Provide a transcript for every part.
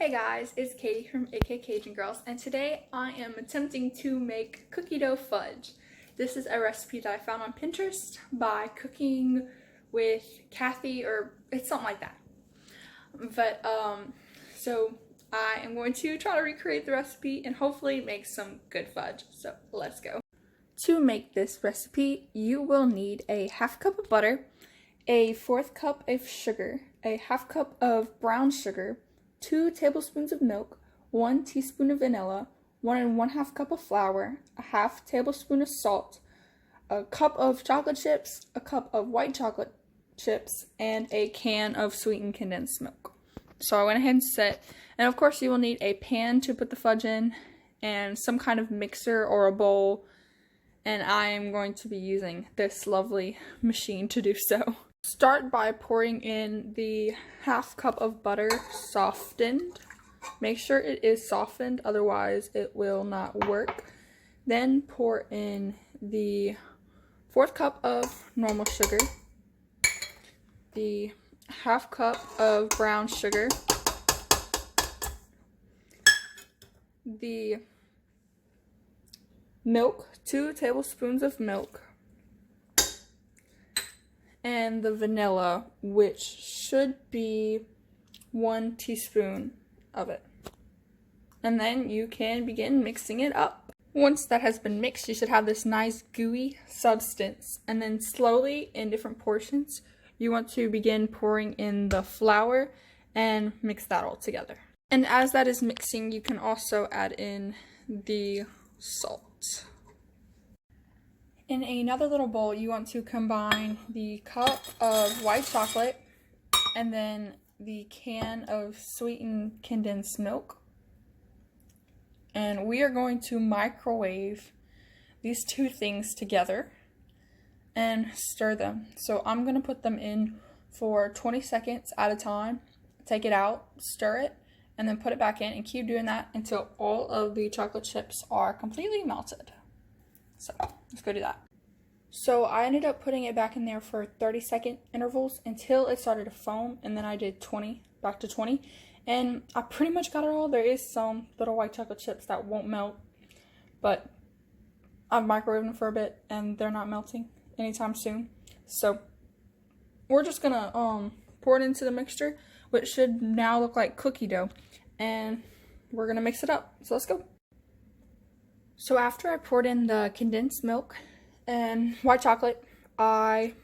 Hey guys, it's Katie from AK Cajun Girls, and today I am attempting to make cookie dough fudge. This is a recipe that I found on Pinterest by Cooking with Kathy, or it's something like that. But, so I am going to try to recreate the recipe and hopefully make some good fudge. So let's go. To make this recipe, you will need a half cup of butter, a 1/4 cup of sugar, a half cup of brown sugar, 2 tablespoons of milk, 1 teaspoon of vanilla, 1 1/2 cup of flour, a half tablespoon of salt, a cup of chocolate chips, a cup of white chocolate chips, and a can of sweetened condensed milk. So I went ahead and set, and of course you will need a pan to put the fudge in, and some kind of mixer or a bowl, and I am going to be using this lovely machine to do so. Start by pouring in the half cup of butter softened. Make sure it is softened, otherwise it will not work. Then pour in the 1/4 cup of normal sugar, the half cup of brown sugar, the milk, 2 tablespoons of milk, and the vanilla, which should be 1 teaspoon of it. And then you can begin mixing it up. Once that has been mixed, you should have this nice gooey substance. And then slowly, in different portions, you want to begin pouring in the flour and mix that all together. And as that is mixing, you can also add in the salt. In another little bowl, you want to combine the cup of white chocolate and then the can of sweetened condensed milk. And we are going to microwave these two things together and stir them. So I'm going to put them in for 20 seconds at a time. Take it out, stir it, and then put it back in and keep doing that until all of the chocolate chips are completely melted. So let's go do that. So I ended up putting it back in there for 30-second intervals until it started to foam, and then I did 20, back to 20, and I pretty much got it all. There is some little white chocolate chips that won't melt, but I've microwaved them for a bit and they're not melting anytime soon. So we're just gonna pour it into the mixture, which should now look like cookie dough, and we're gonna mix it up. So let's go. So after I poured in the condensed milk and white chocolate, I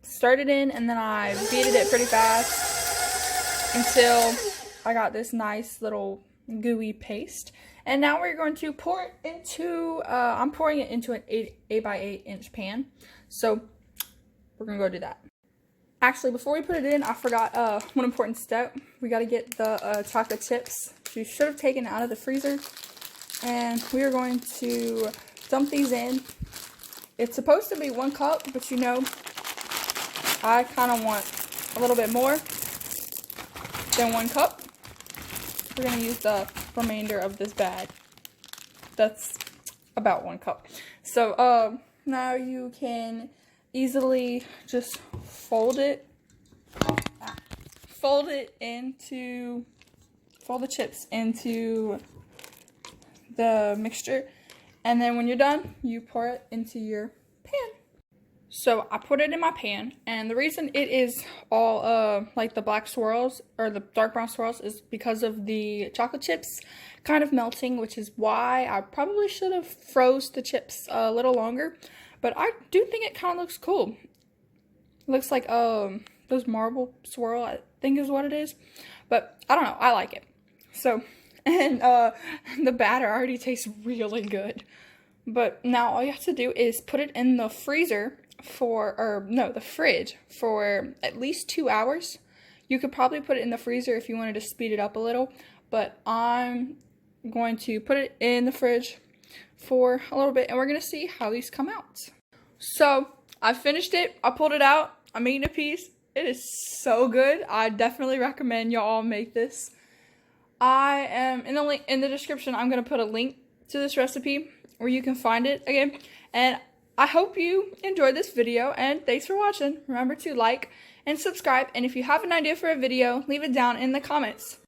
stirred it in, and then I beated it pretty fast until I got this nice little gooey paste. And now we're going to pour it into, I'm pouring it into an 8 by 8 inch pan. So we're gonna go do that. Actually, before we put it in, I forgot one important step. We gotta get the chocolate chips. You should have taken it out of the freezer. And we are going to dump these in. It's supposed to be 1 cup, but you know, I kind of want a little bit more than 1 cup. We're going to use the remainder of this bag. That's about 1 cup. So now you can easily just fold the chips into the mixture, and then when you're done, you pour it into your pan. So I put it in my pan, and the reason it is all like the black swirls or the dark brown swirls is because of the chocolate chips kind of melting, which is why I probably should have froze the chips a little longer, but I do think it kind of looks cool. It looks like those marble swirl, I think is what it is, but I don't know, I like it. So, and the batter already tastes really good. But now all you have to do is put it in the freezer the fridge for at least 2 hours. You could probably put it in the freezer if you wanted to speed it up a little, but I'm going to put it in the fridge for a little bit, and we're going to see how these come out. So I finished it. I pulled it out. I'm eating a piece. It is so good. I definitely recommend y'all make this. I am in the description. I'm going to put a link to this recipe where you can find it again. And I hope you enjoyed this video, and thanks for watching. Remember to like and subscribe, and if you have an idea for a video, leave it down in the comments.